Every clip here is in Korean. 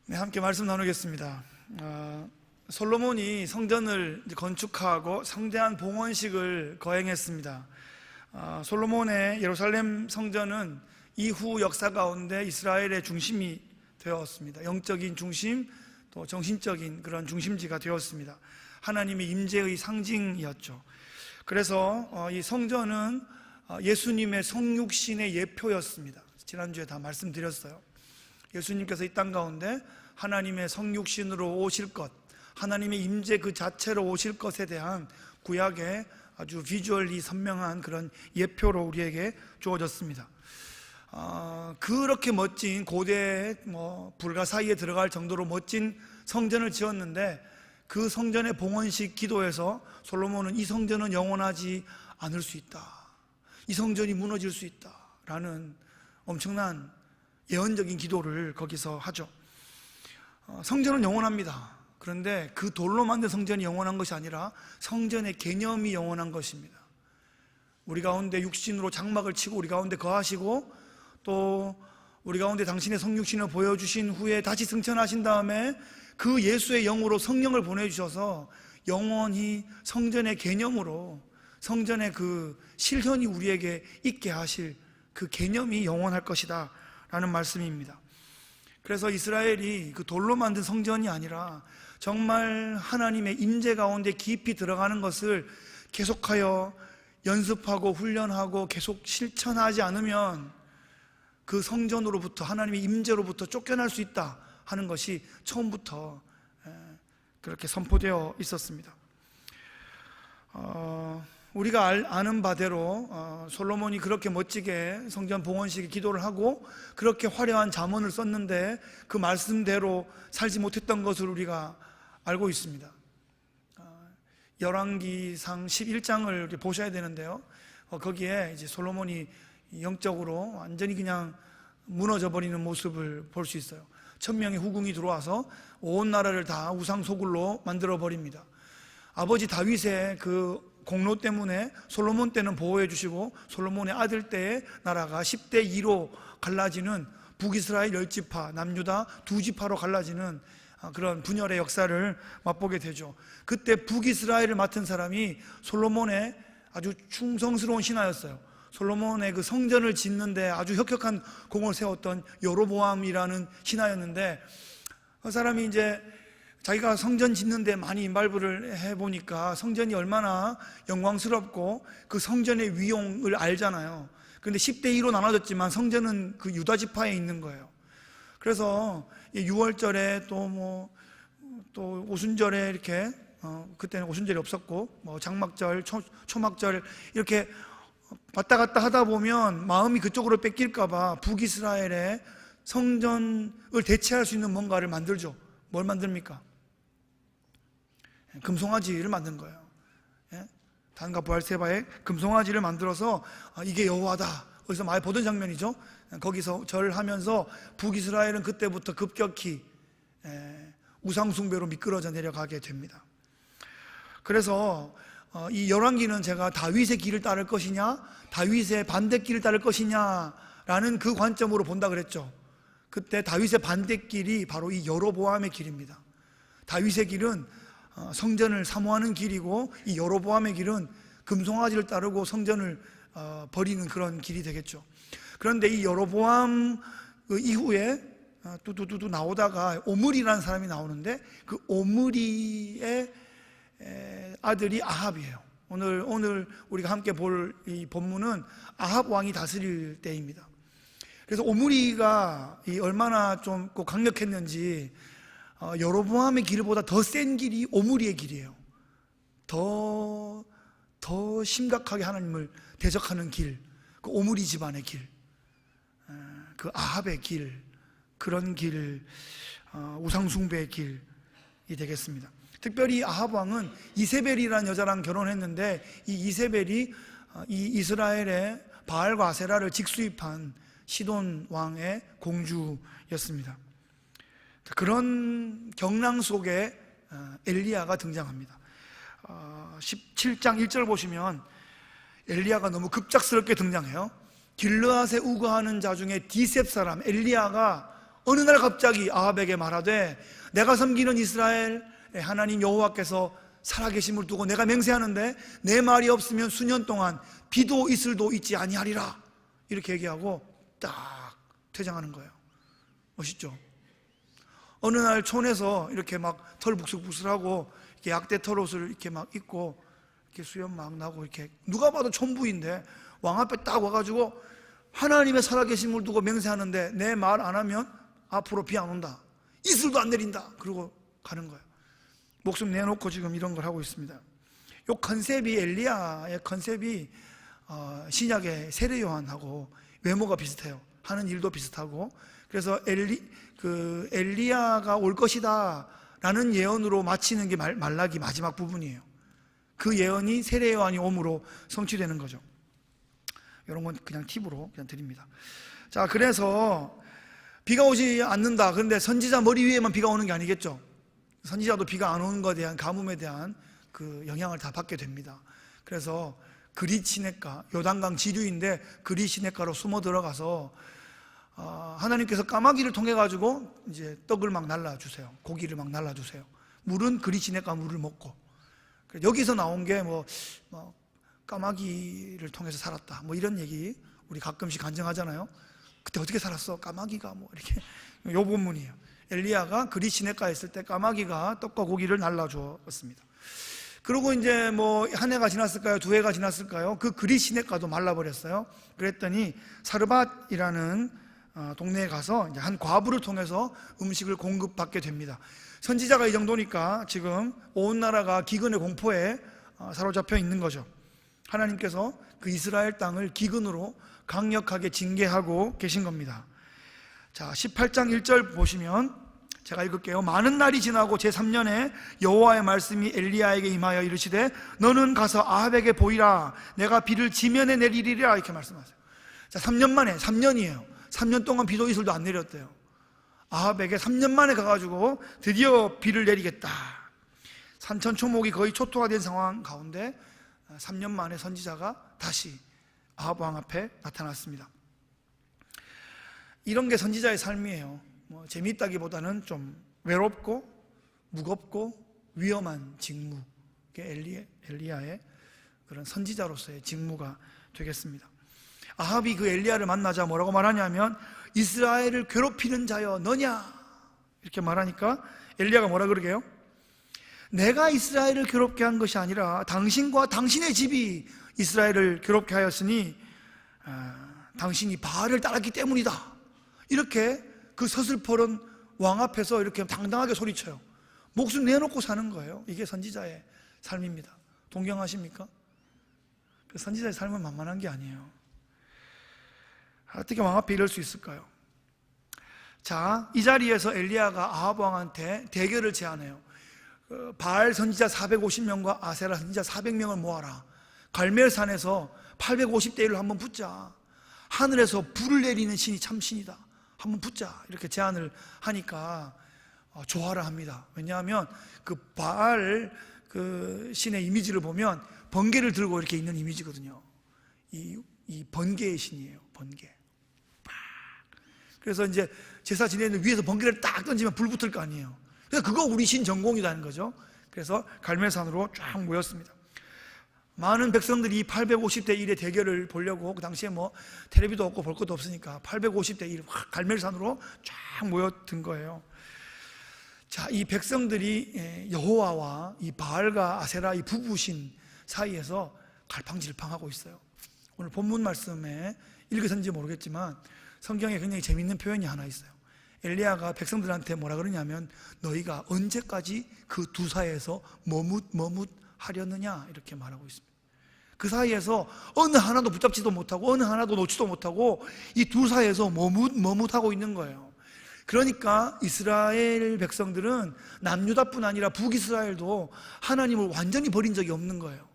네, 함께 말씀 나누겠습니다. 솔로몬이 성전을 건축하고 성대한 봉헌식을 거행했습니다. 솔로몬의 예루살렘 성전은 이후 역사 가운데 이스라엘의 중심이 되었습니다. 영적인 중심, 또 정신적인 그런 중심지가 되었습니다. 하나님의 임재의 상징이었죠. 그래서 이 성전은 예수님의 성육신의 예표였습니다. 지난주에 다 말씀드렸어요. 예수님께서 이 땅 가운데 하나님의 성육신으로 오실 것, 하나님의 임재 그 자체로 오실 것에 대한 구약의 아주 비주얼리 선명한 그런 예표로 우리에게 주어졌습니다. 그렇게 멋진 고대 불가 사이에 들어갈 정도로 멋진 성전을 지었는데, 그 성전의 봉헌식 기도에서 솔로몬은 이 성전은 영원하지 않을 수 있다, 이 성전이 무너질 수 있다 라는 엄청난 예언적인 기도를 거기서 하죠. 성전은 영원합니다. 그런데 그 돌로 만든 성전이 영원한 것이 아니라 성전의 개념이 영원한 것입니다. 우리 가운데 육신으로 장막을 치고 우리 가운데 거하시고, 또 우리 가운데 당신의 성육신을 보여주신 후에 다시 승천하신 다음에 그 예수의 영으로 성령을 보내주셔서 영원히 성전의 개념으로, 성전의 그 실현이 우리에게 있게 하실 그 개념이 영원할 것이다 라는 말씀입니다. 그래서 이스라엘이 그 돌로 만든 성전이 아니라 정말 하나님의 임재 가운데 깊이 들어가는 것을 계속하여 연습하고 훈련하고 계속 실천하지 않으면 그 성전으로부터, 하나님의 임재로부터 쫓겨날 수 있다 하는 것이 처음부터 그렇게 선포되어 있었습니다. 우리가 아는 바대로 솔로몬이 그렇게 멋지게 성전 봉헌식에 기도를 하고 그렇게 화려한 잠언을 썼는데 그 말씀대로 살지 못했던 것을 우리가 알고 있습니다. 열왕기상 11장을 보셔야 되는데요, 거기에 이제 솔로몬이 영적으로 완전히 그냥 무너져 버리는 모습을 볼 수 있어요. 1000명의 후궁이 들어와서 온 나라를 다 우상 소굴로 만들어 버립니다. 아버지 다윗의 그 공로 때문에 솔로몬 때는 보호해 주시고, 솔로몬의 아들 때의 나라가 10대 2로 갈라지는, 북이스라엘 10지파, 남유다 2지파로 갈라지는 그런 분열의 역사를 맛보게 되죠. 그때 북이스라엘을 맡은 사람이 솔로몬의 아주 충성스러운 신하였어요. 솔로몬의 그 성전을 짓는데 아주 혁혁한 공을 세웠던 여로보암이라는 신하였는데, 그 사람이 이제 자기가 성전 짓는데 많이 인발부를 해보니까 성전이 얼마나 영광스럽고 그 성전의 위용을 알잖아요. 그런데 10대 2로 나눠졌지만 성전은 그 유다 지파에 있는 거예요. 그래서 6월절에 또 오순절에 이렇게 그때는 오순절이 없었고 장막절, 초막절 이렇게 왔다 갔다 하다 보면 마음이 그쪽으로 뺏길까봐 북이스라엘의 성전을 대체할 수 있는 뭔가를 만들죠. 뭘 만듭니까? 금송아지를 만든 거예요. 단과 부할세바에 금송아지를 만들어서 이게 여호와다, 어디서 많이 보던 장면이죠. 거기서 절하면서 북이스라엘은 그때부터 급격히 우상숭배로 미끄러져 내려가게 됩니다. 그래서 이 열왕기는 제가 다윗의 길을 따를 것이냐, 다윗의 반대길을 따를 것이냐라는 그 관점으로 본다 그랬죠. 그때 다윗의 반대길이 바로 이 여로보암의 길입니다. 다윗의 길은 성전을 사모하는 길이고, 이 여로보암의 길은 금송아지를 따르고 성전을 버리는 그런 길이 되겠죠. 그런데 이 여로보암 이후에 뚜두두두 나오다가 오므리라는 사람이 나오는데, 그 오므리의 아들이 아합이에요. 오늘 우리가 함께 볼 이 본문은 아합 왕이 다스릴 때입니다. 그래서 오므리가 얼마나 좀 강력했는지, 여로보암의 길보다 더 센 길이 오므리의 길이에요. 더 심각하게 하나님을 대적하는 길, 그 오므리 집안의 길, 그 아합의 길, 그런 길, 우상숭배의 길이 되겠습니다. 특별히 아합 왕은 이세벨이라는 여자랑 결혼했는데, 이 이세벨이 이 이스라엘의 바알과 아세라를 직수입한 시돈 왕의 공주였습니다. 그런 경랑 속에 엘리야가 등장합니다. 17장 1절 보시면 엘리야가 너무 급작스럽게 등장해요. 길르앗에 우거하는 자 중에 디셉 사람 엘리야가 어느 날 갑자기 아합에게 말하되 내가 섬기는 이스라엘 하나님 여호와께서 살아계심을 두고 내가 맹세하는데 내 말이 없으면 수년 동안 비도 이슬도 있지 아니하리라, 이렇게 얘기하고 딱 퇴장하는 거예요. 멋있죠? 어느 날 촌에서 이렇게 막 털 북슬북슬하고 이렇게 약대 털옷을 이렇게 막 입고 이렇게 수염 막 나고 이렇게 누가 봐도 촌부인데 왕 앞에 딱 와가지고 하나님의 살아계심을 두고 맹세하는데 내 말 안 하면 앞으로 비 안 온다, 이슬도 안 내린다, 그러고 가는 거예요. 목숨 내놓고 지금 이런 걸 하고 있습니다. 이 컨셉이, 엘리야의 컨셉이 신약의 세례 요한하고 외모가 비슷해요. 하는 일도 비슷하고. 그래서 엘리야가 올 것이다 라는 예언으로 마치는 게 말라기 마지막 부분이에요. 그 예언이 세례 요한이 옴으로 성취되는 거죠. 이런 건 그냥 팁으로 그냥 드립니다. 자, 그래서 비가 오지 않는다. 그런데 선지자 머리 위에만 비가 오는 게 아니겠죠. 선지자도 비가 안 오는 것에 대한 가뭄에 대한 그 영향을 다 받게 됩니다. 그래서 그릿 시냇가, 요단강 지류인데 그릿 시냇가로 숨어 들어가서 하나님께서 까마귀를 통해 가지고 이제 떡을 막 날라주세요. 고기를 막 날라주세요. 물은 그릿 시냇가 물을 먹고. 여기서 나온 게 뭐 까마귀를 통해서 살았다, 뭐 이런 얘기 우리 가끔씩 간증하잖아요. 그때 어떻게 살았어? 까마귀가 뭐 이렇게. 요 본문이에요. 엘리야가 그릿 시냇가에 있을 때 까마귀가 떡과 고기를 날라주었습니다. 그리고 이제 뭐 한 해가 지났을까요? 두 해가 지났을까요? 그 그릿 시냇가도 말라버렸어요. 그랬더니 사르밧이라는 동네에 가서 이제 한 과부를 통해서 음식을 공급받게 됩니다. 선지자가 이 정도니까 지금 온 나라가 기근의 공포에 사로잡혀 있는 거죠. 하나님께서 그 이스라엘 땅을 기근으로 강력하게 징계하고 계신 겁니다. 자, 18장 1절 보시면 제가 읽을게요. 많은 날이 지나고 제3년에 여호와의 말씀이 엘리야에게 임하여 이르시되 너는 가서 아합에게 보이라, 내가 비를 지면에 내리리라, 이렇게 말씀하세요. 자, 3년 만에, 3년이에요 3년 동안 비도 이슬도 안 내렸대요. 아합에게 3년 만에 가가지고 드디어 비를 내리겠다. 산천초목이 거의 초토화된 상황 가운데 3년 만에 선지자가 다시 아합 왕 앞에 나타났습니다. 이런 게 선지자의 삶이에요. 뭐 재미있다기보다는 좀 외롭고 무겁고 위험한 직무, 엘리야의 그런 선지자로서의 직무가 되겠습니다. 아합이 그 엘리야를 만나자 뭐라고 말하냐면 이스라엘을 괴롭히는 자여 너냐, 이렇게 말하니까 엘리야가 뭐라 그러게요? 내가 이스라엘을 괴롭게 한 것이 아니라 당신과 당신의 집이 이스라엘을 괴롭게 하였으니 당신이 바알을 따랐기 때문이다, 이렇게 그 서슬퍼런 왕 앞에서 이렇게 당당하게 소리쳐요. 목숨 내놓고 사는 거예요. 이게 선지자의 삶입니다. 동경하십니까? 선지자의 삶은 만만한 게 아니에요. 어떻게 왕 앞에 이럴 수 있을까요? 자, 이 자리에서 엘리야가 아합 왕한테 대결을 제안해요. 바알 선지자 450명과 아세라 선지자 400명을 모아라. 갈멜산에서 850대 1로 한번 붙자. 하늘에서 불을 내리는 신이 참 신이다, 한번 붙자, 이렇게 제안을 하니까 좋아라 합니다. 왜냐하면 그 바알 그 신의 이미지를 보면 번개를 들고 이렇게 있는 이미지거든요. 이 번개의 신이에요. 번개. 그래서 이제 제사 지내는 위에서 번개를 딱 던지면 불 붙을 거 아니에요. 그래서 그거 우리 신 전공이라는 거죠. 그래서 갈멜산으로 쫙 모였습니다. 많은 백성들이 850대 1의 대결을 보려고, 그 당시에 뭐 텔레비도 없고 볼 것도 없으니까 850대 1 갈멜산으로 쫙 모여든 거예요. 자, 이 백성들이 여호와와 이 바알과 아세라 이 부부신 사이에서 갈팡질팡하고 있어요. 오늘 본문 말씀에 읽으셨는지 모르겠지만 성경에 굉장히 재미있는 표현이 하나 있어요. 엘리야가 백성들한테 뭐라 그러냐면 너희가 언제까지 그 두 사이에서 머뭇하려느냐, 이렇게 말하고 있습니다. 그 사이에서 어느 하나도 붙잡지도 못하고 어느 하나도 놓지도 못하고 이 두 사이에서 머뭇하고 있는 거예요. 그러니까 이스라엘 백성들은 남유다뿐 아니라 북이스라엘도 하나님을 완전히 버린 적이 없는 거예요.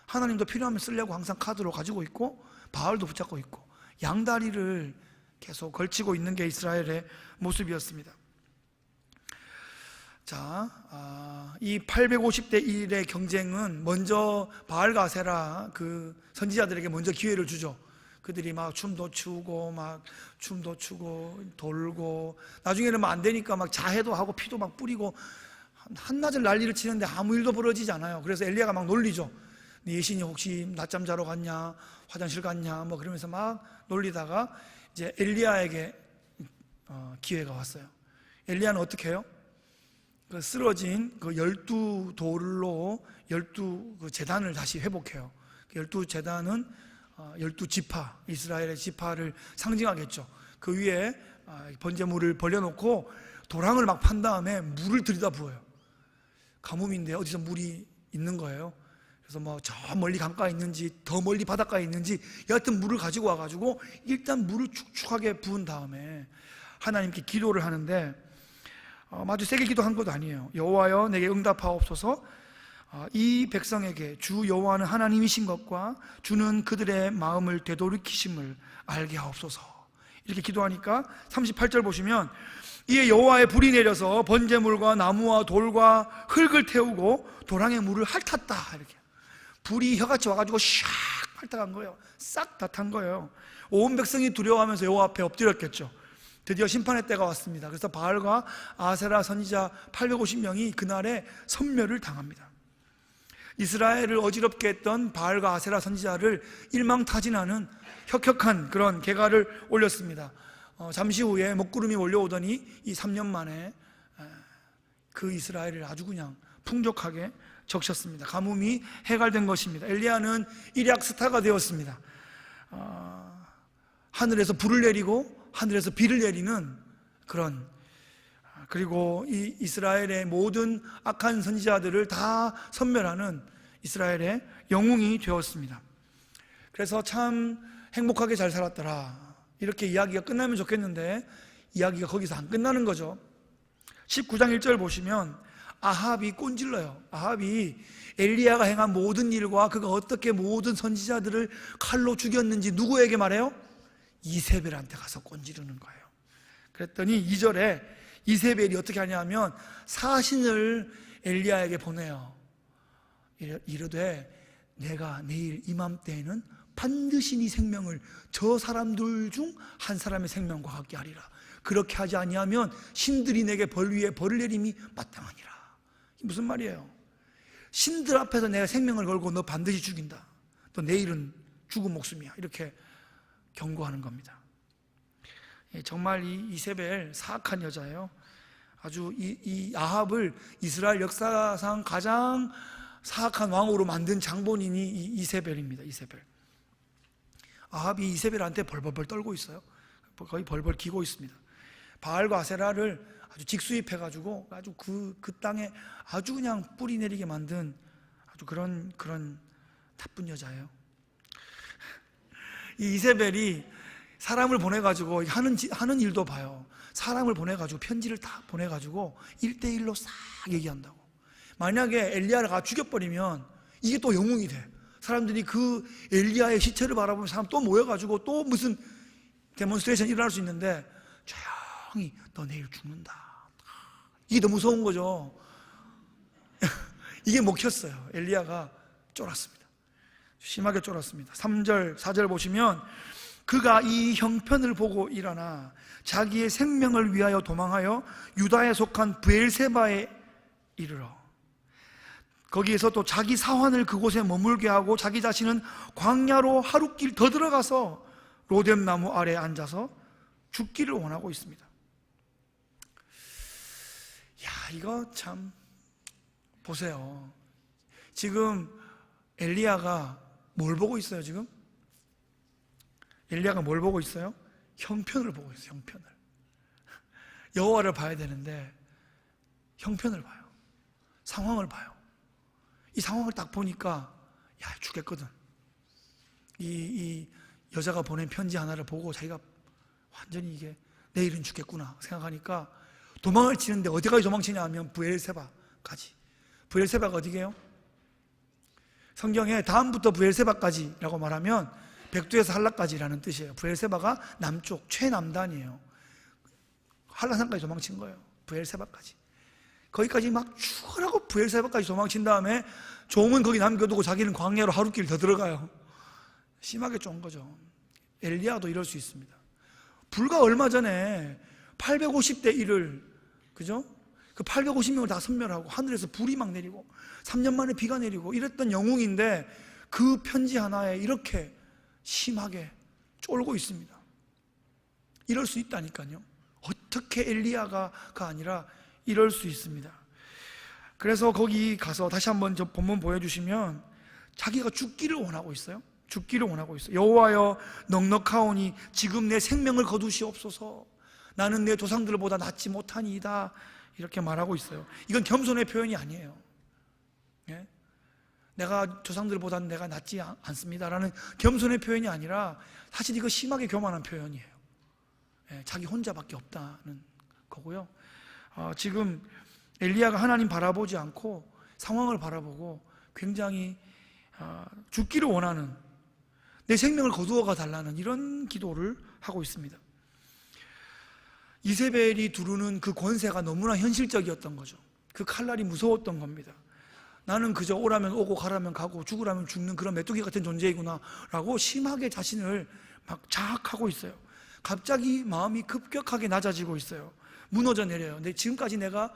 하나님도 필요하면 쓰려고 항상 카드로 가지고 있고 바알도 붙잡고 있고 양다리를 계속 걸치고 있는 게 이스라엘의 모습이었습니다. 자, 이 850대 1의 경쟁은 먼저 바알과 아세라 그 선지자들에게 먼저 기회를 주죠. 그들이 막 춤도 추고 돌고, 나중에는 막 안 되니까 막 자해도 하고 피도 막 뿌리고 한낮을 난리를 치는데 아무 일도 벌어지지 않아요. 그래서 엘리야가 막 놀리죠. 네 예신이 혹시 낮잠 자러 갔냐, 화장실 갔냐, 뭐 그러면서 막 놀리다가 이제 엘리야에게 기회가 왔어요. 엘리야는 어떻게 해요? 그 쓰러진 그 12돌로 12그 제단을 다시 회복해요. 12제단은 12지파, 이스라엘의 지파를 상징하겠죠. 그 위에 번제물을 벌려놓고 도랑을 막 판 다음에 물을 들이다 부어요. 가뭄인데 어디서 물이 있는 거예요. 그래서 뭐 저 멀리 강가에 있는지 더 멀리 바닷가에 있는지 여하튼 물을 가지고 와가지고 일단 물을 축축하게 부은 다음에 하나님께 기도를 하는데 아주 세게 기도한 것도 아니에요. 여호와여 내게 응답하옵소서. 이 백성에게 주 여호와는 하나님이신 것과 주는 그들의 마음을 되돌이키심을 알게 하옵소서. 이렇게 기도하니까 38절 보시면 이에 여호와의 불이 내려서 번제물과 나무와 돌과 흙을 태우고 도랑의 물을 핥았다. 이렇게 불이 혀같이 와가지고 샥 핥아간 거예요. 싹 다 탄 거예요. 온 백성이 두려워하면서 여호와 앞에 엎드렸겠죠. 드디어 심판의 때가 왔습니다. 그래서 바알과 아세라 선지자 850명이 그날에 섬멸을 당합니다. 이스라엘을 어지럽게 했던 바알과 아세라 선지자를 일망타진하는 혁혁한 그런 계가를 올렸습니다. 잠시 후에 먹구름이 몰려오더니 이 3년 만에 그 이스라엘을 아주 그냥 풍족하게 적셨습니다. 가뭄이 해갈된 것입니다. 엘리야는 일약 스타가 되었습니다. 하늘에서 불을 내리고 하늘에서 비를 내리는 그런, 그리고 이 이스라엘의 모든 악한 선지자들을 다 섬멸하는 이스라엘의 영웅이 되었습니다. 그래서 참 행복하게 잘 살았더라 이렇게 이야기가 끝나면 좋겠는데 이야기가 거기서 안 끝나는 거죠. 19장 1절 보시면 아합이 꼰질러요. 아합이 엘리야가 행한 모든 일과 그가 어떻게 모든 선지자들을 칼로 죽였는지 누구에게 말해요? 이세벨한테 가서 꼰지르는 거예요. 그랬더니 2절에 이세벨이 어떻게 하냐면 사신을 엘리야에게 보내요. 이르되 내가 내일 이맘때에는 반드시 네 생명을 저 사람들 중 한 사람의 생명과 같게 하리라. 그렇게 하지 아니하면 신들이 내게 벌 위에 벌을 내림이 마땅하니라. 무슨 말이에요? 신들 앞에서 내가 생명을 걸고 너 반드시 죽인다. 너 내일은 죽은 목숨이야. 이렇게 경고하는 겁니다. 정말 이 이세벨 사악한 여자예요. 아주 이 아합을 이스라엘 역사상 가장 사악한 왕으로 만든 장본인이 이 이세벨입니다. 이세벨. 아합이 이세벨한테 벌벌벌 떨고 있어요. 거의 벌벌 기고 있습니다. 바알과 아세라를 아주 직수입해가지고 아주 그 땅에 아주 그냥 뿌리 내리게 만든 아주 그런 나쁜 여자예요. 이 이세벨이 사람을 보내가지고 하는 일도 봐요. 사람을 보내가지고 편지를 다 보내가지고 1대1로 싹 얘기한다고. 만약에 엘리야가 죽여버리면 이게 또 영웅이 돼. 사람들이 그 엘리야의 시체를 바라보면 사람 또 모여가지고 또 무슨 데몬스트레이션이 일어날 수 있는데 조용히 너 내일 죽는다. 이게 너무 무서운 거죠. 이게 먹혔어요. 엘리야가 쫄았습니다. 심하게 쫄았습니다. 3절 4절 보시면 그가 이 형편을 보고 일어나 자기의 생명을 위하여 도망하여 유다에 속한 브엘세바에 이르러 거기에서 또 자기 사환을 그곳에 머물게 하고 자기 자신은 광야로 하룻길 더 들어가서 로뎀나무 아래에 앉아서 죽기를 원하고 있습니다. 야, 이거 참 보세요. 지금 엘리야가 뭘 보고 있어요? 지금 엘리야가 뭘 보고 있어요? 형편을 보고 있어요. 형편을. 여호와를 봐야 되는데 형편을 봐요. 상황을 봐요. 이 상황을 딱 보니까 야, 죽겠거든. 이 여자가 보낸 편지 하나를 보고 자기가 완전히 이게 내일은 죽겠구나 생각하니까 도망을 치는데 어디까지 도망치냐 하면 브엘세바까지. 브엘세바가 어디게요? 성경에 다음부터 브엘세바까지라고 말하면 백두에서 한라까지라는 뜻이에요. 브엘세바가 남쪽 최남단이에요. 한라산까지 도망친 거예요. 브엘세바까지. 거기까지 막 죽으라고 브엘세바까지 도망친 다음에 종은 거기 남겨두고 자기는 광야로 하룻길 더 들어가요. 심하게 쫀 거죠. 엘리야도 이럴 수 있습니다. 불과 얼마 전에 850대 1을, 그죠? 그 850명을 다 섬멸하고 하늘에서 불이 막 내리고 3년 만에 비가 내리고 이랬던 영웅인데 그 편지 하나에 이렇게 심하게 쫄고 있습니다. 이럴 수 있다니까요. 어떻게 엘리야가 아니라 이럴 수 있습니다. 그래서 거기 가서 다시 한번 저 본문 보여주시면 자기가 죽기를 원하고 있어요. 죽기를 원하고 있어요. 여호와여 넉넉하오니 지금 내 생명을 거두시옵소서. 나는 내 조상들보다 낫지 못하니이다. 이렇게 말하고 있어요. 이건 겸손의 표현이 아니에요. 예? 내가 조상들보다는 내가 낫지 않습니다라는 겸손의 표현이 아니라 사실 이거 심하게 교만한 표현이에요. 예, 자기 혼자밖에 없다는 거고요. 지금 엘리야가 하나님 바라보지 않고 상황을 바라보고 굉장히 죽기를 원하는, 내 생명을 거두어가 달라는 이런 기도를 하고 있습니다. 이세벨이 두르는 그 권세가 너무나 현실적이었던 거죠. 그 칼날이 무서웠던 겁니다. 나는 그저 오라면 오고 가라면 가고 죽으라면 죽는 그런 메뚜기 같은 존재이구나 라고 심하게 자신을 막 자학하고 있어요. 갑자기 마음이 급격하게 낮아지고 있어요. 무너져 내려요. 근데 지금까지 내가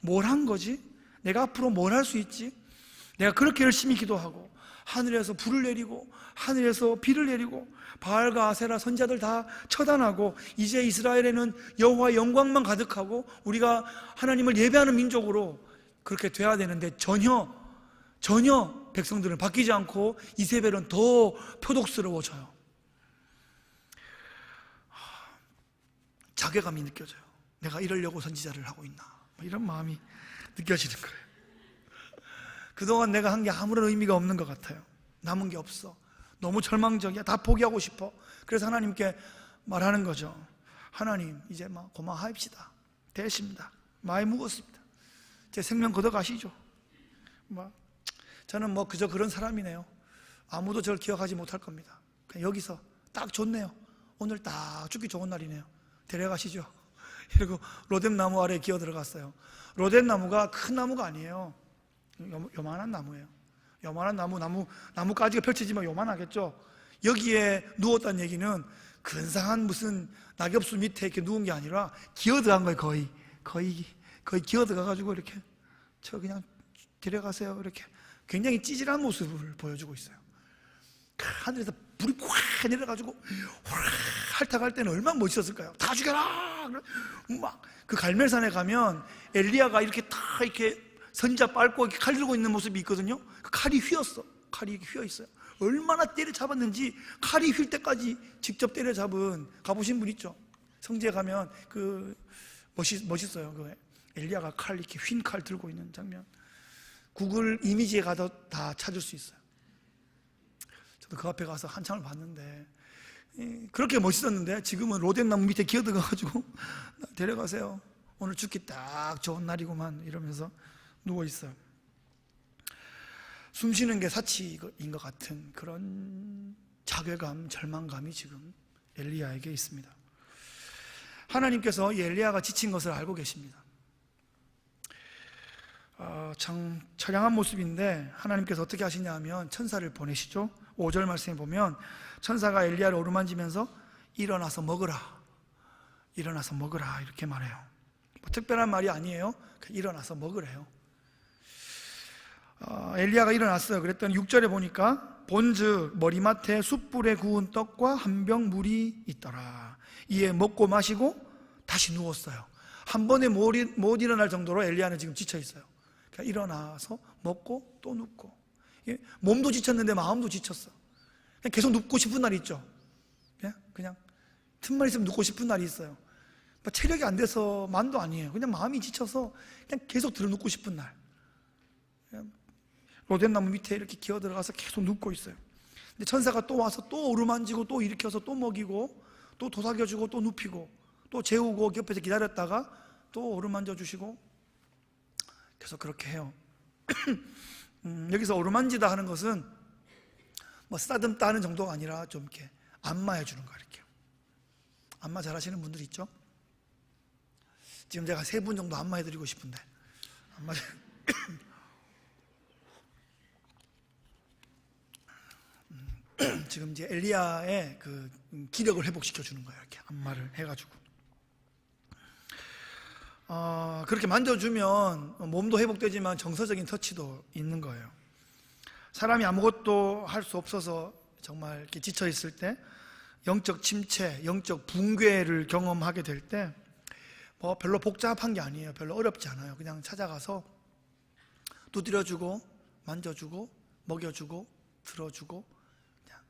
뭘 한 거지? 내가 앞으로 뭘 할 수 있지? 내가 그렇게 열심히 기도하고 하늘에서 불을 내리고 하늘에서 비를 내리고 바알과 아세라 선지자들 다 처단하고 이제 이스라엘에는 여호와의 영광만 가득하고 우리가 하나님을 예배하는 민족으로 그렇게 돼야 되는데 전혀 백성들은 바뀌지 않고 이세벨은 더 표독스러워져요. 자괴감이 느껴져요. 내가 이러려고 선지자를 하고 있나, 이런 마음이 느껴지는 거예요. 그동안 내가 한 게 아무런 의미가 없는 것 같아요. 남은 게 없어. 너무 절망적이야. 다 포기하고 싶어. 그래서 하나님께 말하는 거죠. 하나님, 이제 막 고마워합시다. 됐습니다. 많이 묵었습니다. 제 생명 걷어가시죠. 저는 그저 그런 사람이네요. 아무도 저를 기억하지 못할 겁니다. 그냥 여기서 딱 좋네요. 오늘 딱 죽기 좋은 날이네요. 데려가시죠. 이러고 로뎀 나무 아래에 기어 들어갔어요. 로뎀 나무가 큰 나무가 아니에요. 요만한 나무예요. 요만한 나무가지가 펼쳐지면 요만하겠죠. 여기에 누웠다는 얘기는 근사한 무슨 낙엽수 밑에 이렇게 누운 게 아니라 기어 들어간 거예요. 거의 기어 들어가가지고 이렇게 저 그냥 데려가세요. 이렇게 굉장히 찌질한 모습을 보여주고 있어요. 하늘에서 불이 확 내려가지고 핥아갈 때는 얼마나 멋있었을까요? 다 죽여라! 막 그 갈멜산에 가면 엘리야가 이렇게 다 이렇게 선지자 밟고 이렇게 칼 들고 있는 모습이 있거든요. 그 칼이 휘었어. 칼이 이렇게 휘어 있어요. 얼마나 때려잡았는지 칼이 휠 때까지 직접 때려잡은, 가보신 분 있죠? 성지에 가면 멋있어요. 그 엘리야가 칼 이렇게 휜 칼 들고 있는 장면. 구글 이미지에 가도 다 찾을 수 있어요. 저도 그 앞에 가서 한참을 봤는데 그렇게 멋있었는데 지금은 로뎀 나무 밑에 기어들어가가지고 데려가세요. 오늘 죽기 딱 좋은 날이구만 이러면서 누워있어요. 숨쉬는 게 사치인 것 같은 그런 자괴감, 절망감이 지금 엘리야에게 있습니다. 하나님께서 이 엘리야가 지친 것을 알고 계십니다. 참 처량한 모습인데 하나님께서 어떻게 하시냐 하면 천사를 보내시죠. 5절 말씀에 보면 천사가 엘리야를 어루만지면서 일어나서 먹으라 이렇게 말해요. 특별한 말이 아니에요. 일어나서 먹으래요. 엘리야가 일어났어요. 그랬더니 6절에 보니까 본즉 머리맡에 숯불에 구운 떡과 한 병 물이 있더라. 이에 먹고 마시고 다시 누웠어요. 한 번에 못 일어날 정도로 엘리야는 지금 지쳐 있어요. 그러니까 일어나서 먹고 또 눕고, 몸도 지쳤는데 마음도 지쳤어. 그냥 계속 눕고 싶은 날이 있죠. 그냥 틈만 있으면 눕고 싶은 날이 있어요. 체력이 안 돼서 만도 아니에요. 그냥 마음이 지쳐서 그냥 계속 들어눕고 싶은 날. 로뎀 나무 밑에 이렇게 기어 들어가서 계속 눕고 있어요. 근데 천사가 또 와서 또 어루만지고 또 일으켜서 또 먹이고 또 도사겨주고 또 눕히고 또 재우고 옆에서 기다렸다가 또 어루만져 주시고 계속 그렇게 해요. 여기서 어루만지다 하는 것은 쓰다듬다 하는 정도가 아니라 좀 이렇게 안마해 주는 거 이렇게. 안마 잘 하시는 분들 있죠? 지금 제가 3분 정도 안마해 드리고 싶은데 안마 지금 이제 엘리야의 그 기력을 회복시켜 주는 거예요. 이렇게 안마를 해가지고 그렇게 만져주면 몸도 회복되지만 정서적인 터치도 있는 거예요. 사람이 아무것도 할 수 없어서 정말 이렇게 지쳐 있을 때, 영적 침체, 영적 붕괴를 경험하게 될 때, 뭐 별로 복잡한 게 아니에요. 별로 어렵지 않아요. 그냥 찾아가서 두드려주고, 만져주고, 먹여주고, 들어주고, 그냥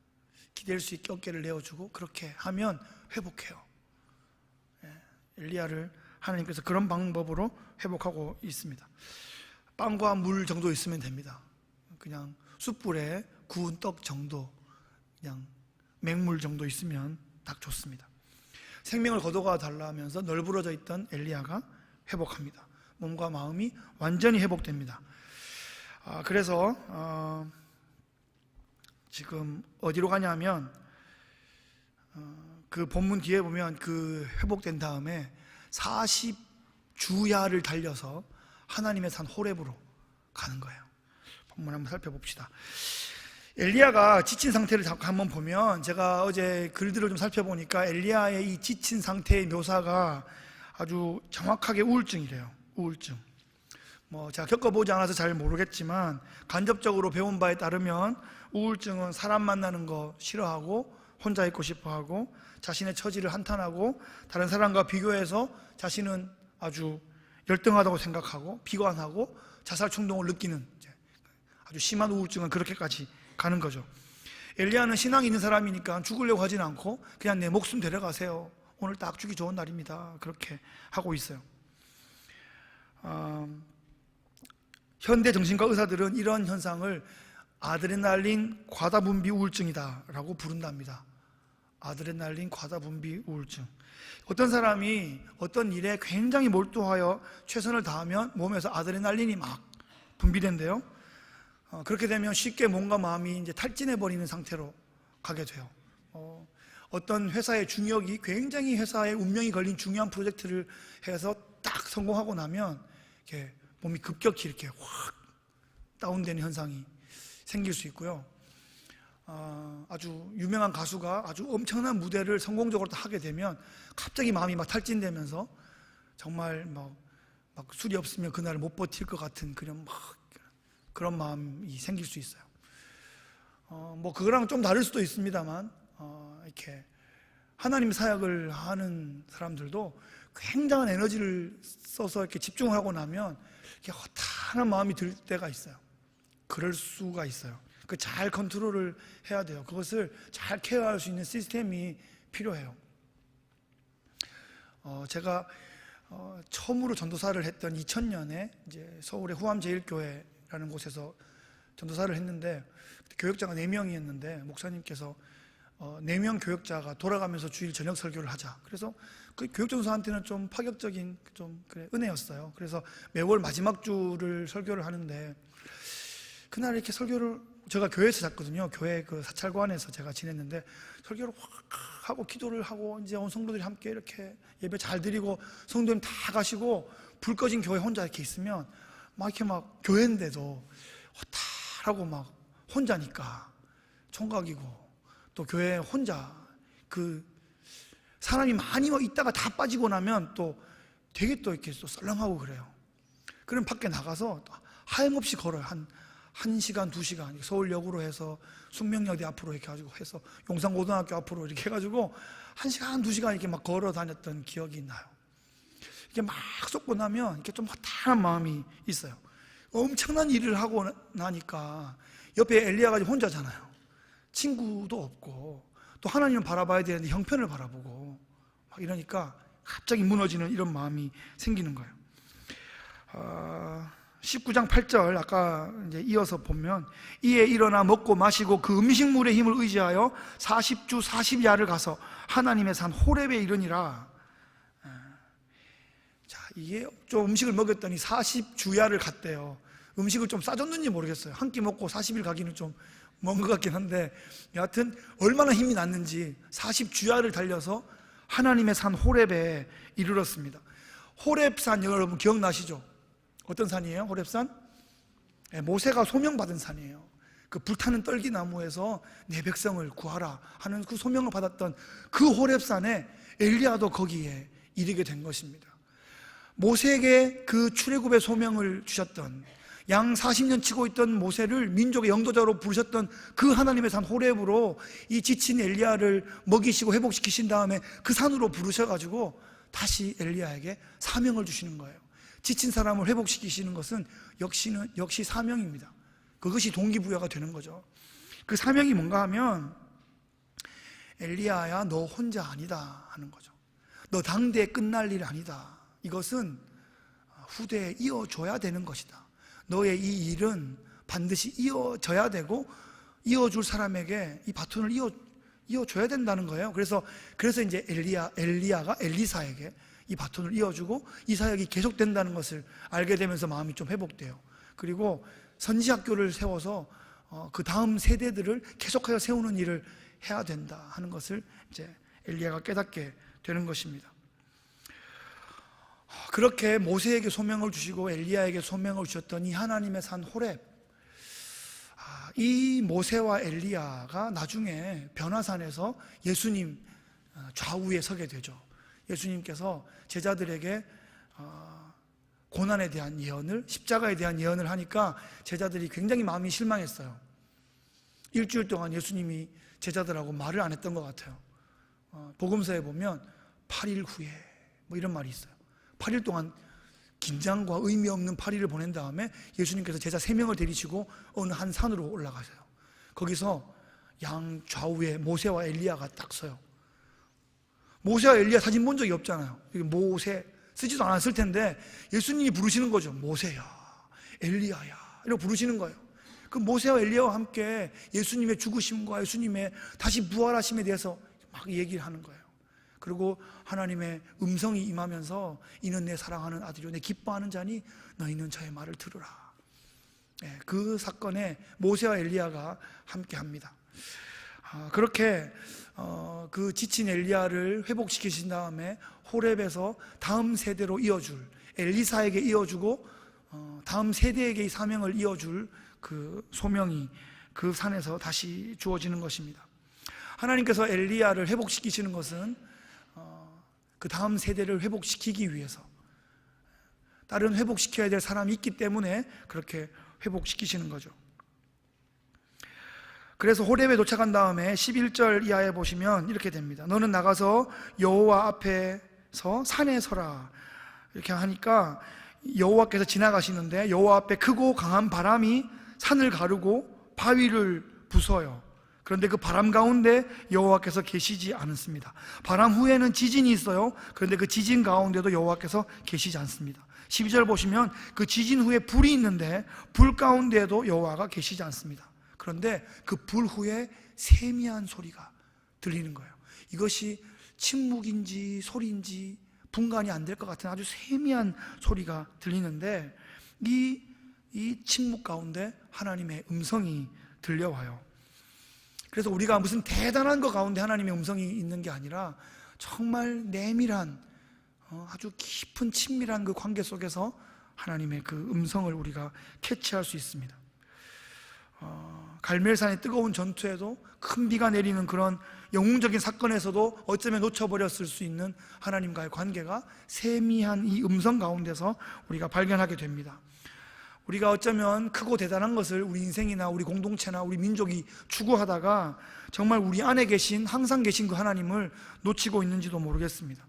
기댈 수 있게 어깨를 내어주고, 그렇게 하면 회복해요. 엘리야를 하나님께서 그런 방법으로 회복하고 있습니다. 빵과 물 정도 있으면 됩니다. 그냥 숯불에 구운 떡 정도, 그냥 맹물 정도 있으면 딱 좋습니다. 생명을 거둬가 달라 하면서 널브러져 있던 엘리야가 회복합니다. 몸과 마음이 완전히 회복됩니다. 그래서 지금 어디로 가냐면 그 본문 뒤에 보면 그 회복된 다음에 40주야를 달려서 하나님의 산 호렙으로 가는 거예요. 본문 한번 살펴봅시다. 엘리야가 지친 상태를 한번 보면, 제가 어제 글들을 좀 살펴보니까 엘리야의 이 지친 상태의 묘사가 아주 정확하게 우울증이래요. 우울증. 뭐 제가 겪어보지 않아서 잘 모르겠지만 간접적으로 배운 바에 따르면 우울증은 사람 만나는 거 싫어하고 혼자 있고 싶어하고 자신의 처지를 한탄하고 다른 사람과 비교해서 자신은 아주 열등하다고 생각하고 비관하고 자살 충동을 느끼는 아주 심한 우울증은 그렇게까지 가는 거죠. 엘리야는 신앙이 있는 사람이니까 죽으려고 하진 않고 그냥 내 목숨 데려가세요, 오늘 딱 죽기 좋은 날입니다, 그렇게 하고 있어요. 현대 정신과 의사들은 이런 현상을 아드레날린 과다분비 우울증이다 라고 부른답니다. 아드레날린 과다분비 우울증. 어떤 사람이 어떤 일에 굉장히 몰두하여 최선을 다하면 몸에서 아드레날린이 막 분비된대요. 그렇게 되면 쉽게 몸과 마음이 이제 탈진해버리는 상태로 가게 돼요. 어떤 회사의 중역이 굉장히 회사의 운명이 걸린 중요한 프로젝트를 해서 딱 성공하고 나면 이렇게 몸이 급격히 이렇게 확 다운되는 현상이 생길 수 있고요. 아주 유명한 가수가 아주 엄청난 무대를 성공적으로 하게 되면 갑자기 마음이 막 탈진되면서 정말 막 술이 없으면 그날 못 버틸 것 같은 그런 마음이 생길 수 있어요. 뭐 그거랑 좀 다를 수도 있습니다만 이렇게 하나님 사역을 하는 사람들도 굉장한 에너지를 써서 이렇게 집중을 하고 나면 이렇게 허탄한 마음이 들 때가 있어요. 그럴 수가 있어요. 그 잘 컨트롤을 해야 돼요. 그것을 잘 케어할 수 있는 시스템이 필요해요. 제가 처음으로 전도사를 했던 2000년에 이제 서울의 후암제일교회라는 곳에서 전도사를 했는데 교역자가 4명이었는데 목사님께서 4명 교역자가 돌아가면서 주일 저녁 설교를 하자. 그래서 그 교역 전도사한테는 좀 파격적인 은혜였어요. 그래서 매월 마지막 주를 설교를 하는데 그날 이렇게 설교를 제가 교회에서 잤거든요. 교회 그 사찰관에서 제가 지냈는데 설교를 확 하고 기도를 하고 이제 온 성도들이 함께 이렇게 예배 잘 드리고 성도님 다 가시고 불 꺼진 교회 혼자 이렇게 있으면 막 이렇게 막 교회인데도 허탈하고 막 혼자니까 총각이고 또 교회 혼자 그 사람이 많이 있다가 다 빠지고 나면 또 되게 또 이렇게 또 썰렁하고 그래요. 그럼 밖에 나가서 하염없이 걸어요. 한 1시간, 2시간 서울역으로 해서 숙명여대 앞으로 이렇게 가지고 해서 용산고등학교 앞으로 이렇게 해가지고 1시간, 2시간 이렇게 막 걸어 다녔던 기억이 나요. 이게 막 쏟고 나면 이렇게 좀 허탈한 마음이 있어요. 엄청난 일을 하고 나니까 옆에 엘리야가 혼자잖아요. 친구도 없고 또 하나님을 바라봐야 되는데 형편을 바라보고 막 이러니까 갑자기 무너지는 이런 마음이 생기는 거예요. 19장 8절 아까 이제 이어서 보면 이에 일어나 먹고 마시고 그 음식물의 힘을 의지하여 40주 40야를 가서 하나님의 산 호렙에 이르니라. 자, 이게 좀 음식을 먹였더니 40주야를 갔대요. 음식을 좀 싸줬는지 모르겠어요. 한 끼 먹고 40일 가기는 좀 먼 것 같긴 한데 여하튼 얼마나 힘이 났는지 40주야를 달려서 하나님의 산 호렙에 이르렀습니다. 호렙산 여러분 기억나시죠? 어떤 산이에요? 호렙산? 모세가 소명받은 산이에요. 그 불타는 떨기나무에서 내 백성을 구하라 하는 그 소명을 받았던 그 호렙산에 엘리야도 거기에 이르게 된 것입니다. 모세에게 그 출애굽의 소명을 주셨던, 양 40년 치고 있던 모세를 민족의 영도자로 부르셨던 그 하나님의 산 호렙으로 이 지친 엘리야를 먹이시고 회복시키신 다음에 그 산으로 부르셔가지고 다시 엘리야에게 사명을 주시는 거예요. 지친 사람을 회복시키시는 것은 역시 사명입니다. 그것이 동기부여가 되는 거죠. 그 사명이 뭔가 하면, 엘리야야 너 혼자 아니다 하는 거죠. 너 당대에 끝날 일 아니다. 이것은 후대에 이어줘야 되는 것이다. 너의 이 일은 반드시 이어져야 되고, 이어줄 사람에게 이 바톤을 이어줘야 된다는 거예요. 그래서 이제 엘리야가 엘리사에게 이 바톤을 이어주고 이 사역이 계속된다는 것을 알게 되면서 마음이 좀 회복돼요. 그리고 선지학교를 세워서 그 다음 세대들을 계속하여 세우는 일을 해야 된다 하는 것을 이제 엘리야가 깨닫게 되는 것입니다. 그렇게 모세에게 소명을 주시고 엘리야에게 소명을 주셨던 이 하나님의 산 호렙, 이 모세와 엘리야가 나중에 변화산에서 예수님 좌우에 서게 되죠. 예수님께서 제자들에게 고난에 대한 예언을, 십자가에 대한 예언을 하니까 제자들이 굉장히 마음이 실망했어요. 일주일 동안 예수님이 제자들하고 말을 안 했던 것 같아요. 복음서에 보면 8일 후에 뭐 이런 말이 있어요. 8일 동안 긴장과 의미 없는 8일을 보낸 다음에 예수님께서 제자 3명을 데리시고 어느 한 산으로 올라가세요. 거기서 양 좌우에 모세와 엘리야가 딱 서요. 모세와 엘리야 사진 본 적이 없잖아요. 모세 쓰지도 않았을 텐데 예수님이 부르시는 거죠. 모세야, 엘리야야, 이렇게 부르시는 거예요. 그 모세와 엘리야와 함께 예수님의 죽으심과 예수님의 다시 부활하심에 대해서 막 얘기를 하는 거예요. 그리고 하나님의 음성이 임하면서 이는 내 사랑하는 아들이요 내 기뻐하는 자니 너희는 저의 말을 들으라. 그 사건에 모세와 엘리야가 함께 합니다. 그렇게 그 지친 엘리야를 회복시키신 다음에 호렙에서 다음 세대로 이어줄, 엘리사에게 이어주고 다음 세대에게 이 사명을 이어줄 그 소명이 그 산에서 다시 주어지는 것입니다. 하나님께서 엘리야를 회복시키시는 것은 그 다음 세대를 회복시키기 위해서, 다른 회복시켜야 될 사람이 있기 때문에 그렇게 회복시키시는 거죠. 그래서 호렙에 도착한 다음에 11절 이하에 보시면 이렇게 됩니다. 너는 나가서 여호와 앞에서 산에 서라. 이렇게 하니까 여호와께서 지나가시는데 여호와 앞에 크고 강한 바람이 산을 가르고 바위를 부숴요. 그런데 그 바람 가운데 여호와께서 계시지 않습니다. 바람 후에는 지진이 있어요. 그런데 그 지진 가운데도 여호와께서 계시지 않습니다. 12절 보시면 그 지진 후에 불이 있는데 불 가운데에도 여호와가 계시지 않습니다. 그런데 그 불 후에 세미한 소리가 들리는 거예요. 이것이 침묵인지 소리인지 분간이 안 될 것 같은 아주 세미한 소리가 들리는데 이 침묵 가운데 하나님의 음성이 들려와요. 그래서 우리가 무슨 대단한 것 가운데 하나님의 음성이 있는 게 아니라 정말 내밀한 아주 깊은 친밀한 그 관계 속에서 하나님의 그 음성을 우리가 캐치할 수 있습니다. 갈멜산의 뜨거운 전투에도 큰 비가 내리는 그런 영웅적인 사건에서도 어쩌면 놓쳐버렸을 수 있는 하나님과의 관계가 세미한 이 음성 가운데서 우리가 발견하게 됩니다. 우리가 어쩌면 크고 대단한 것을 우리 인생이나 우리 공동체나 우리 민족이 추구하다가 정말 우리 안에 계신, 항상 계신 그 하나님을 놓치고 있는지도 모르겠습니다.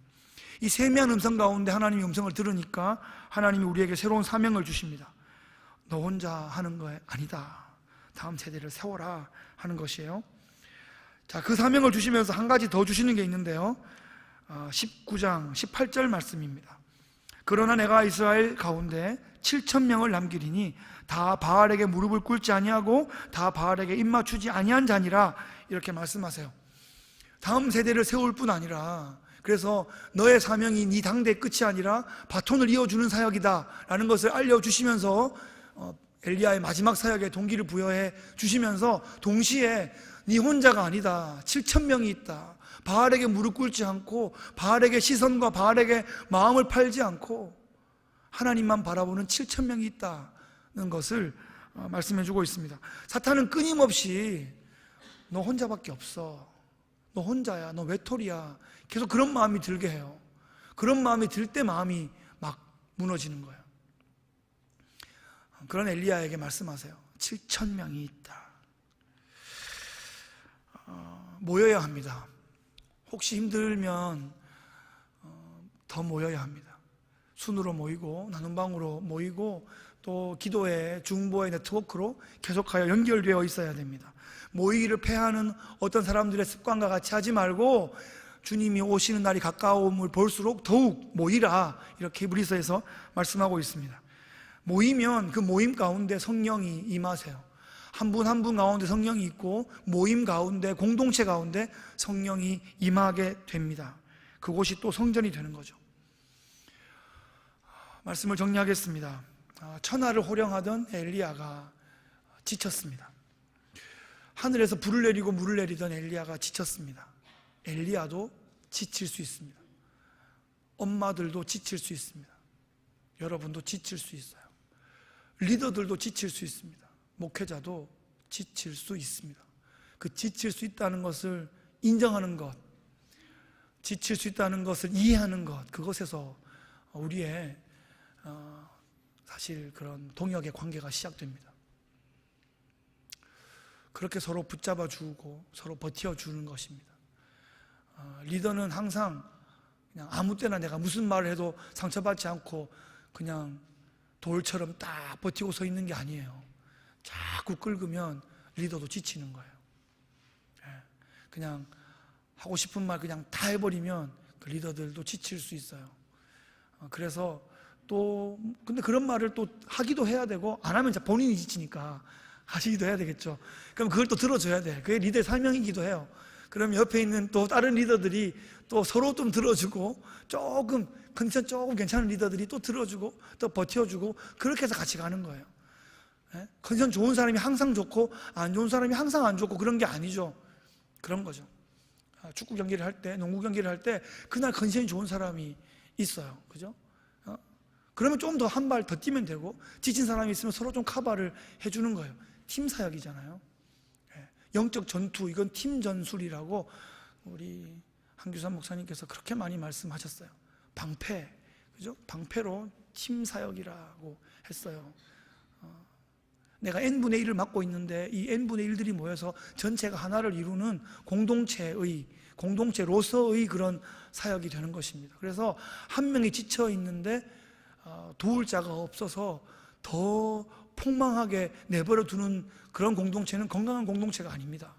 이 세미한 음성 가운데 하나님의 음성을 들으니까 하나님이 우리에게 새로운 사명을 주십니다. 너 혼자 하는 거 아니다. 다음 세대를 세워라 하는 것이에요. 자, 그 사명을 주시면서 한 가지 더 주시는 게 있는데요. 19장 18절 말씀입니다. 그러나 내가 이스라엘 가운데 7,000명을 남기리니 다 바알에게 무릎을 꿇지 아니하고 다 바알에게 입맞추지 아니한 자니라. 이렇게 말씀하세요. 다음 세대를 세울 뿐 아니라, 그래서 너의 사명이 네 당대의 끝이 아니라 바톤을 이어주는 사역이다 라는 것을 알려주시면서 엘리야의 마지막 사역에 동기를 부여해 주시면서 동시에 네 혼자가 아니다. 7,000명이 있다. 바알에게 무릎 꿇지 않고 바알에게 시선과 바알에게 마음을 팔지 않고 하나님만 바라보는 7,000명이 있다는 것을 말씀해 주고 있습니다. 사탄은 끊임없이 너 혼자밖에 없어, 너 혼자야, 너 외톨이야, 계속 그런 마음이 들게 해요. 그런 마음이 들 때 마음이 막 무너지는 거예요. 그런 엘리야에게 말씀하세요. 7,000명이 있다. 모여야 합니다. 혹시 힘들면 더 모여야 합니다. 순으로 모이고 나눔방으로 모이고 또 기도회, 중보회 네트워크로 계속하여 연결되어 있어야 됩니다. 모이기를 패하는 어떤 사람들의 습관과 같이 하지 말고 주님이 오시는 날이 가까움을 볼수록 더욱 모이라, 이렇게 히브리서에서 말씀하고 있습니다. 모이면 그 모임 가운데 성령이 임하세요. 한 분 한 분 가운데 성령이 있고 모임 가운데, 공동체 가운데 성령이 임하게 됩니다. 그곳이 또 성전이 되는 거죠. 말씀을 정리하겠습니다. 천하를 호령하던 엘리야가 지쳤습니다. 하늘에서 불을 내리고 물을 내리던 엘리야가 지쳤습니다. 엘리야도 지칠 수 있습니다. 엄마들도 지칠 수 있습니다. 여러분도 지칠 수 있어요. 리더들도 지칠 수 있습니다. 목회자도 지칠 수 있습니다. 그 지칠 수 있다는 것을 인정하는 것, 지칠 수 있다는 것을 이해하는 것, 그것에서 우리의 사실 그런 동역의 관계가 시작됩니다. 그렇게 서로 붙잡아 주고 서로 버텨 주는 것입니다. 리더는 항상 그냥 아무 때나 내가 무슨 말을 해도 상처받지 않고 그냥 돌처럼 딱 버티고 서 있는 게 아니에요. 자꾸 긁으면 리더도 지치는 거예요. 그냥 하고 싶은 말 그냥 다 해버리면 그 리더들도 지칠 수 있어요. 그래서 또 근데 그런 말을 또 하기도 해야 되고, 안 하면 본인이 지치니까 하시기도 해야 되겠죠. 그럼 그걸 또 들어줘야 돼. 그게 리더의 사명이기도 해요. 그럼 옆에 있는 또 다른 리더들이 또 서로 좀 들어주고, 조금 컨디션 조금 괜찮은 리더들이 또 들어주고 또 버텨주고, 그렇게 해서 같이 가는 거예요. 컨디션 좋은 사람이 항상 좋고 안 좋은 사람이 항상 안 좋고 그런 게 아니죠. 그런 거죠. 축구 경기를 할 때, 농구 경기를 할 때 그날 컨디션이 좋은 사람이 있어요. 그죠? 그러면 좀 더 한 발 더 뛰면 되고, 지친 사람이 있으면 서로 좀 커버를 해주는 거예요. 팀 사역이잖아요. 영적 전투, 이건 팀 전술이라고 우리 한규산 목사님께서 그렇게 많이 말씀하셨어요. 방패, 그죠? 방패로 팀 사역이라고 했어요. 내가 n분의 1을 맡고 있는데 이 n분의 1들이 모여서 전체가 하나를 이루는 공동체로서의 그런 사역이 되는 것입니다. 그래서 한 명이 지쳐 있는데 도울 자가 없어서 더 폭망하게 내버려 두는 그런 공동체는 건강한 공동체가 아닙니다.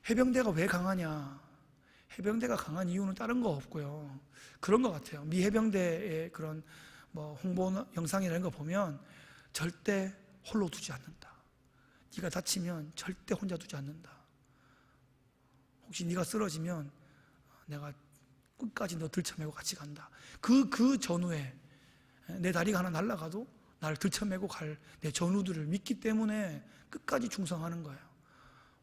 해병대가 왜 강하냐? 해병대가 강한 이유는 다른 거 없고요. 그런 것 같아요. 미 해병대의 그런 홍보 영상이라는 거 보면 절대 홀로 두지 않는다. 네가 다치면 절대 혼자 두지 않는다. 혹시 네가 쓰러지면 내가 끝까지 너 들쳐매고 같이 간다. 그 전후에 내 다리가 하나 날아가도 나를 들쳐매고 갈 내 전우들을 믿기 때문에 끝까지 충성하는 거예요.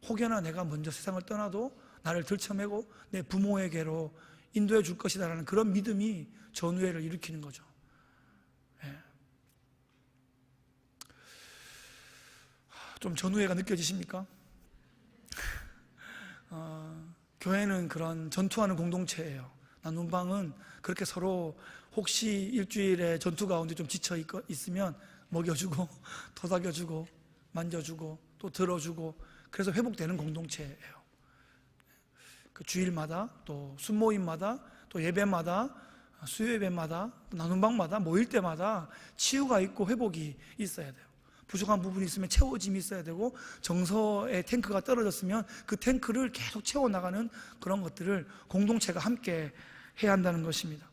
혹여나 내가 먼저 세상을 떠나도 나를 들쳐매고 내 부모에게로 인도해 줄 것이다라는 그런 믿음이 전우회를 일으키는 거죠. 좀 전우회가 느껴지십니까? 교회는 그런 전투하는 공동체예요. 나눔방은 그렇게 서로 혹시 일주일에 전투 가운데 좀 지쳐 있으면 먹여주고 토닥여주고 만져주고 또 들어주고, 그래서 회복되는 공동체예요. 그 주일마다 또 순모임마다 또 예배마다 수요예배마다 나눔방마다 모일 때마다 치유가 있고 회복이 있어야 돼요. 부족한 부분이 있으면 채워짐이 있어야 되고, 정서의 탱크가 떨어졌으면 그 탱크를 계속 채워나가는 그런 것들을 공동체가 함께 해야 한다는 것입니다.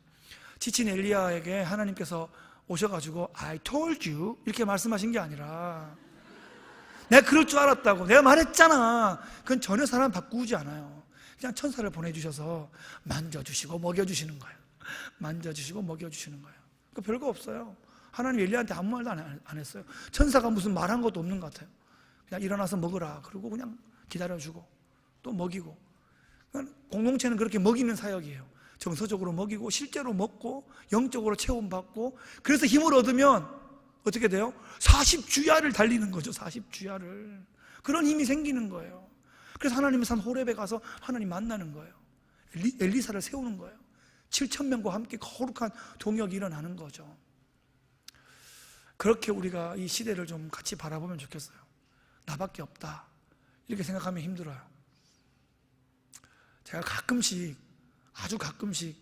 지친 엘리야에게 하나님께서 오셔가지고 I told you 이렇게 말씀하신 게 아니라, 내가 그럴 줄 알았다고 내가 말했잖아, 그건 전혀 사람 바꾸지 않아요. 그냥 천사를 보내주셔서 만져주시고 먹여주시는 거예요. 만져주시고 먹여주시는 거예요. 그러니까 별거 없어요. 하나님 엘리야한테 아무 말도 안 했어요. 천사가 무슨 말한 것도 없는 것 같아요. 그냥 일어나서 먹으라 그러고 그냥 기다려주고 또 먹이고. 그러니까 공동체는 그렇게 먹이는 사역이에요. 정서적으로 먹이고 실제로 먹고 영적으로 체험받고, 그래서 힘을 얻으면 어떻게 돼요? 40주야를 달리는 거죠. 40주야를. 그런 힘이 생기는 거예요. 그래서 하나님의 산 호렙에 가서 하나님 만나는 거예요. 엘리사를 세우는 거예요. 7,000명과 함께 거룩한 동역이 일어나는 거죠. 그렇게 우리가 이 시대를 좀 같이 바라보면 좋겠어요. 나밖에 없다 이렇게 생각하면 힘들어요. 제가 가끔씩, 아주 가끔씩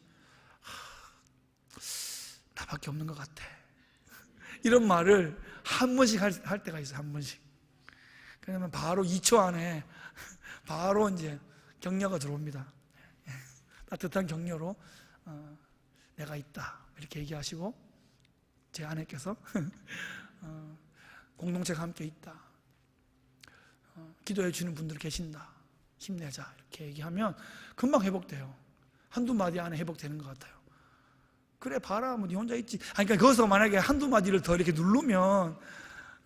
나밖에 없는 것 같아 이런 말을 한 번씩 할 때가 있어요. 한 번씩. 그러면 바로 2초 안에 바로 이제 격려가 들어옵니다. 따뜻한 격려로 내가 있다 이렇게 얘기하시고, 제 아내께서 공동체가 함께 있다, 기도해 주는 분들 계신다, 힘내자 이렇게 얘기하면 금방 회복돼요. 한두 마디 안에 회복되는 것 같아요. 그래 봐라 뭐 네 혼자 있지. 그러니까 거기서 만약에 한두 마디를 더 이렇게 누르면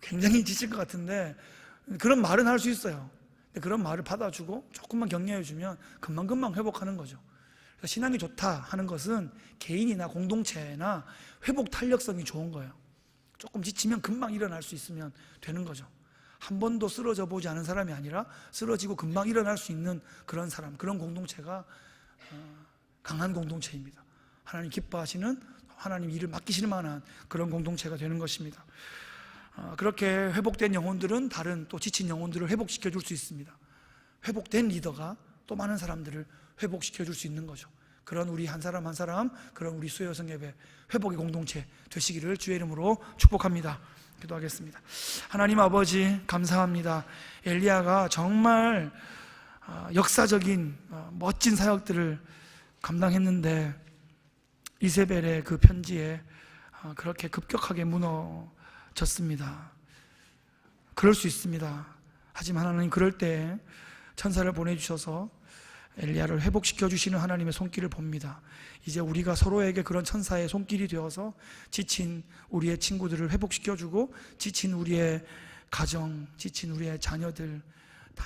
굉장히 지칠 것 같은데, 그런 말은 할 수 있어요. 그런 말을 받아주고 조금만 격려해 주면 금방금방 회복하는 거죠. 그래서 신앙이 좋다 하는 것은 개인이나 공동체나 회복 탄력성이 좋은 거예요. 조금 지치면 금방 일어날 수 있으면 되는 거죠. 한 번도 쓰러져 보지 않은 사람이 아니라 쓰러지고 금방 일어날 수 있는 그런 사람, 그런 공동체가 강한 공동체입니다. 하나님 기뻐하시는, 하나님 일을 맡기실 만한 그런 공동체가 되는 것입니다. 그렇게 회복된 영혼들은 다른 또 지친 영혼들을 회복시켜 줄 수 있습니다. 회복된 리더가 또 많은 사람들을 회복시켜 줄 수 있는 거죠. 그런 우리 한 사람 한 사람, 그런 우리 수요성예배 회복의 공동체 되시기를 주의 이름으로 축복합니다. 기도하겠습니다. 하나님 아버지 감사합니다. 엘리야가 정말 역사적인 멋진 사역들을 감당했는데 이세벨의 그 편지에 그렇게 급격하게 무너졌습니다. 그럴 수 있습니다. 하지만 하나님 그럴 때 천사를 보내주셔서 엘리야를 회복시켜 주시는 하나님의 손길을 봅니다. 이제 우리가 서로에게 그런 천사의 손길이 되어서 지친 우리의 친구들을 회복시켜 주고, 지친 우리의 가정, 지친 우리의 자녀들 다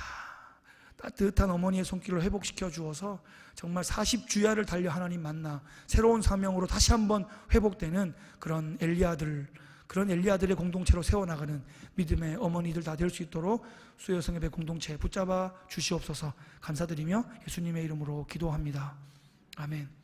따뜻한 어머니의 손길로 회복시켜 주어서 정말 40주야를 달려 하나님 만나 새로운 사명으로 다시 한번 회복되는 그런 엘리야들의 공동체로 세워나가는 믿음의 어머니들 다 될 수 있도록 수요성예배 공동체 붙잡아 주시옵소서. 감사드리며 예수님의 이름으로 기도합니다. 아멘.